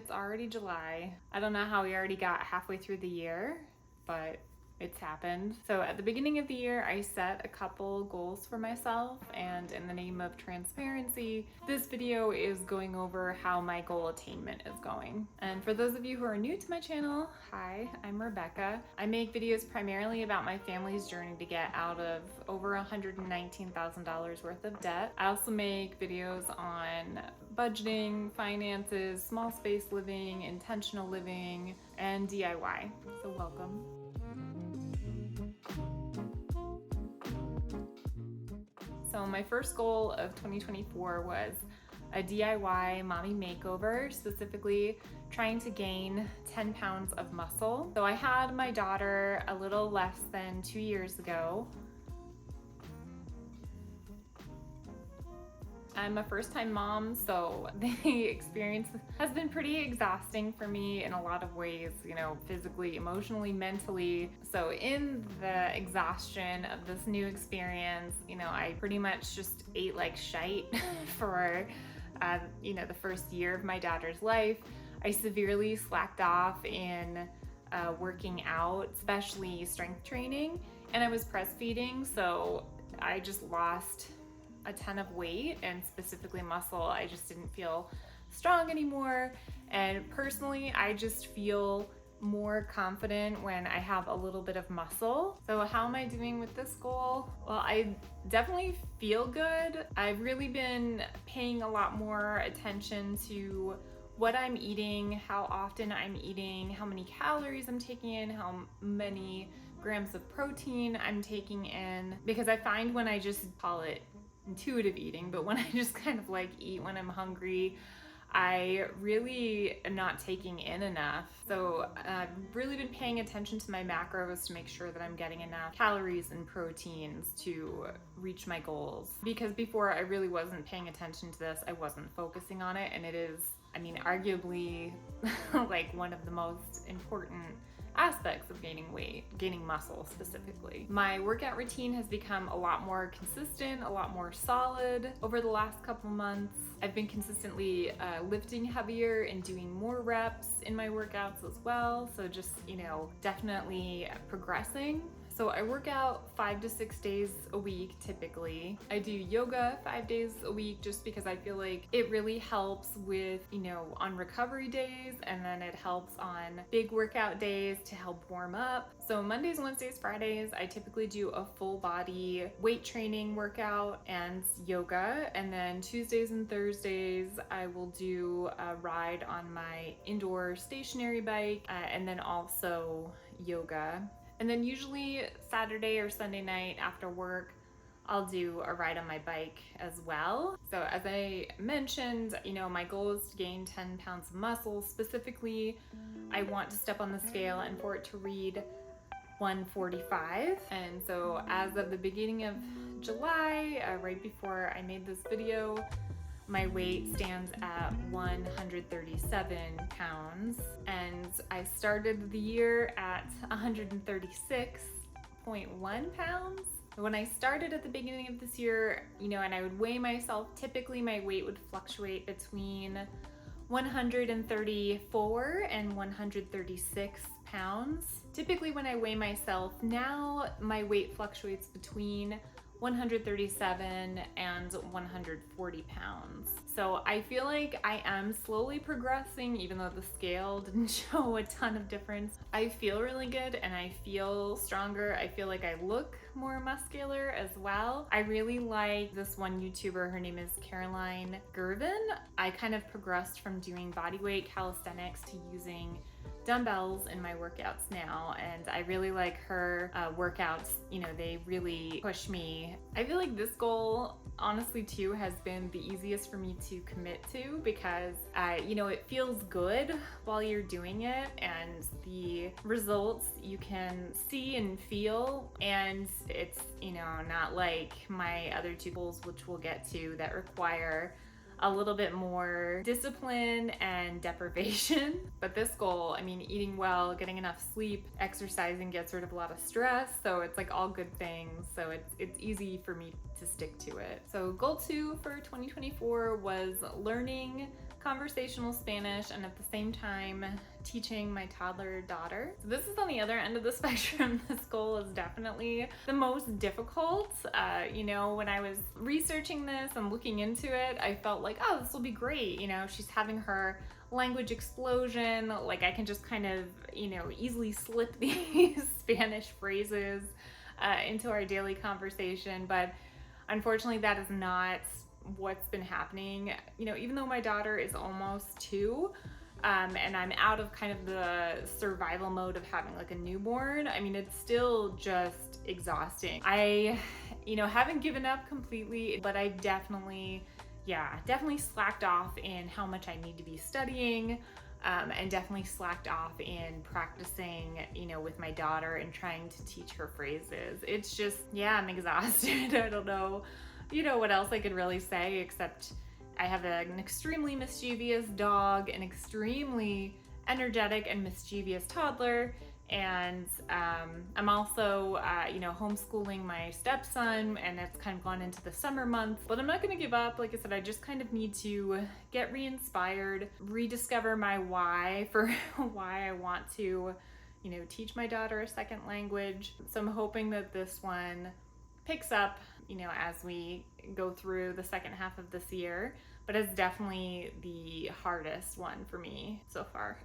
It's already July. I don't know how we already got halfway through the year, but it's happened. So at the beginning of the year, I set a couple goals for myself, and in the name of transparency, this video is going over how my goal attainment is going. And for those of you who are new to my channel, hi, I'm Rebecca. I make videos primarily about my family's journey to get out of over $119,000 worth of debt. I also make videos on budgeting, finances, small space living, intentional living, and DIY. So welcome. So my first goal of 2024 was a DIY mommy makeover, specifically trying to gain 10 pounds of muscle. So I had my daughter a little less than 2 years ago. I'm a first-time mom, so the experience has been pretty exhausting for me in a lot of ways, physically, emotionally, mentally. So in the exhaustion of this new experience, I pretty much just ate like shite for, the first year of my daughter's life. I severely slacked off in working out, especially strength training, and I was breastfeeding, so I just lost a ton of weight, and specifically muscle. I just didn't feel strong anymore. And personally, I just feel more confident when I have a little bit of muscle. So how am I doing with this goal? Well, I definitely feel good. I've really been paying a lot more attention to what I'm eating, how often I'm eating, how many calories I'm taking in, how many grams of protein I'm taking in, because I find when I just call it intuitive eating, but when I just kind of eat when I'm hungry, I really am not taking in enough. So I've really been paying attention to my macros to make sure that I'm getting enough calories and proteins to reach my goals. Because before I really wasn't paying attention to this, I wasn't focusing on it, and it is, arguably one of the most important aspects of gaining weight, gaining muscle specifically. My workout routine has become a lot more consistent, a lot more solid over the last couple months. I've been consistently lifting heavier and doing more reps in my workouts as well. So just, definitely progressing. So I work out 5 to 6 days a week typically. I do yoga 5 days a week just because I feel like it really helps with, on recovery days, and then it helps on big workout days to help warm up. So Mondays, Wednesdays, Fridays, I typically do a full body weight training workout and yoga. And then Tuesdays and Thursdays, I will do a ride on my indoor stationary bike and then also yoga. And then usually Saturday or Sunday night after work, I'll do a ride on my bike as well. So as I mentioned, my goal is to gain 10 pounds of muscle. Specifically, I want to step on the scale and for it to read 145. And so as of the beginning of July, right before I made this video, my weight stands at 137 pounds, and I started the year at 136.1 pounds. When I started at the beginning of this year, and I would weigh myself, typically my weight would fluctuate between 134 and 136 pounds. Typically when I weigh myself now, my weight fluctuates between 137 and 140 pounds. So I feel like I am slowly progressing, even though the scale didn't show a ton of difference. I feel really good and I feel stronger. I feel like I look more muscular as well. I really like this one YouTuber, her name is Caroline Gervin. I kind of progressed from doing bodyweight calisthenics to using dumbbells in my workouts now, and I really like her workouts. They really push me. I feel like this goal honestly too has been the easiest for me to commit to because it feels good while you're doing it, and the results you can see and feel, and it's not like my other two goals, which we'll get to, that require a little bit more discipline and deprivation. But this goal, eating well, getting enough sleep, exercising gets rid of a lot of stress. So it's all good things. So it's easy for me to stick to it. So goal 2 for 2024 was learning conversational Spanish, and at the same time teaching my toddler daughter. So this is on the other end of the spectrum. This goal is definitely the most difficult. When I was researching this and looking into it, I felt like, oh, this will be great. She's having her language explosion. Like I can just kind of, easily slip these Spanish phrases into our daily conversation. But unfortunately, that is not what's been happening. Even though my daughter is almost 2, and I'm out of kind of the survival mode of having like a newborn, it's still just exhausting. I, haven't given up completely, but I definitely slacked off in how much I need to be studying, and definitely slacked off in practicing, with my daughter and trying to teach her phrases. It's just, I'm exhausted. I don't know, what else I could really say, except I have an extremely mischievous dog, an extremely energetic and mischievous toddler, and I'm also, homeschooling my stepson, and it's kind of gone into the summer months. But I'm not going to give up. Like I said, I just kind of need to get re-inspired, rediscover my why for why I want to, teach my daughter a second language. So I'm hoping that this one picks up, as we go through the second half of this year, but it's definitely the hardest one for me so far.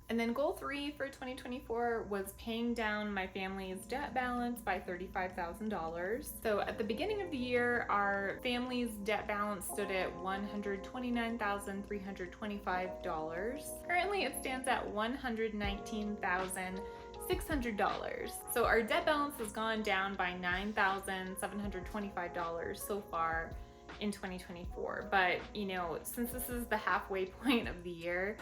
And then goal 3 for 2024 was paying down my family's debt balance by $35,000. So at the beginning of the year, our family's debt balance stood at $129,325. Currently, it stands at $119,600. So our debt balance has gone down by $9,725 so far in 2024. But, since this is the halfway point of the year,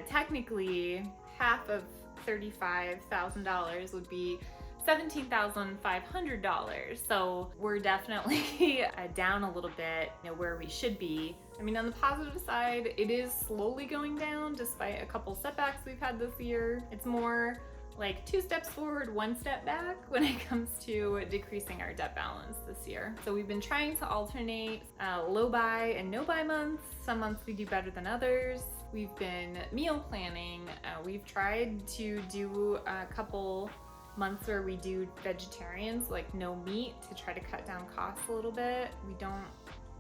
technically half of $35,000 would be $17,500. So we're definitely down a little bit, where we should be. On the positive side, it is slowly going down despite a couple setbacks we've had this year. It's more like 2 steps forward, 1 step back when it comes to decreasing our debt balance this year. So we've been trying to alternate low buy and no buy months. Some months we do better than others. We've been meal planning. We've tried to do a couple months where we do vegetarians, like no meat, to try to cut down costs a little bit. We don't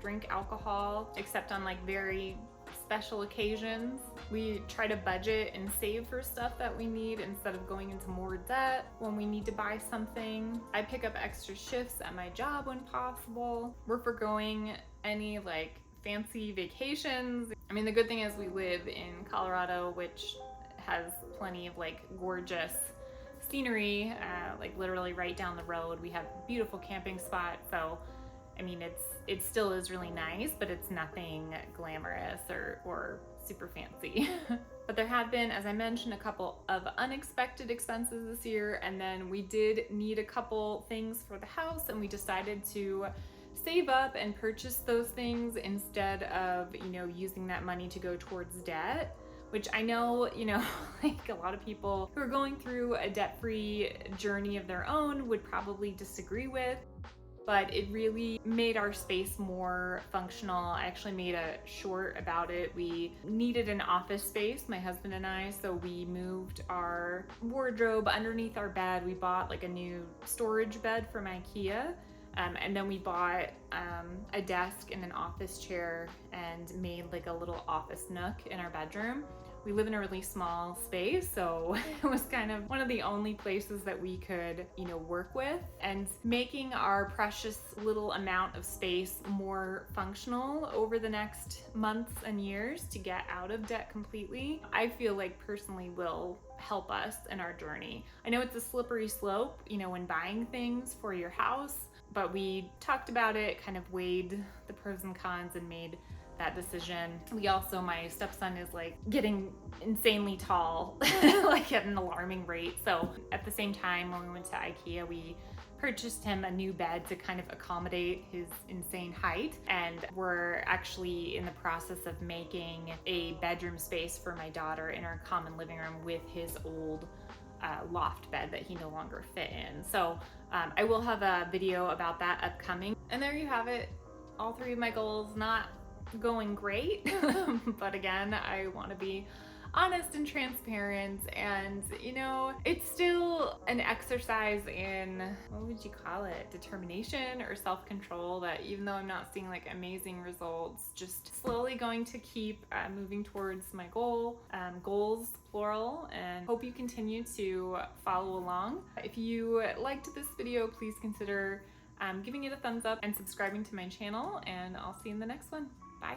drink alcohol except on like very special occasions. We try to budget and save for stuff that we need instead of going into more debt when we need to buy something. I pick up extra shifts at my job when possible. We're forgoing any like fancy vacations. The good thing is we live in Colorado, which has plenty of like gorgeous scenery, like literally right down the road. We have a beautiful camping spot. So it still is really nice, but it's nothing glamorous or super fancy. But there have been, as I mentioned, a couple of unexpected expenses this year, and then we did need a couple things for the house, and we decided to save up and purchase those things instead of, using that money to go towards debt, which I know, like a lot of people who are going through a debt-free journey of their own would probably disagree with. But it really made our space more functional. I actually made a short about it. We needed an office space, my husband and I, so we moved our wardrobe underneath our bed. We bought like a new storage bed from IKEA, and then we bought a desk and an office chair and made like a little office nook in our bedroom. We live in a really small space, so it was kind of one of the only places that we could, work with. And making our precious little amount of space more functional over the next months and years to get out of debt completely, I feel like personally will help us in our journey. I know it's a slippery slope, when buying things for your house, but we talked about it, kind of weighed the pros and cons and made that decision. We also, my stepson is like getting insanely tall, like at an alarming rate. So at the same time, when we went to IKEA, we purchased him a new bed to kind of accommodate his insane height. And we're actually in the process of making a bedroom space for my daughter in our common living room with his old loft bed that he no longer fit in. So I will have a video about that upcoming. And there you have it. All 3 of my goals, not going great. But again, I want to be honest and transparent, and it's still an exercise in, what would you call it, determination or self-control, that even though I'm not seeing like amazing results, just slowly going to keep moving towards my goals plural, and hope you continue to follow along. If you liked this video, please consider giving it a thumbs up and subscribing to my channel, and I'll see you in the next one. Bye.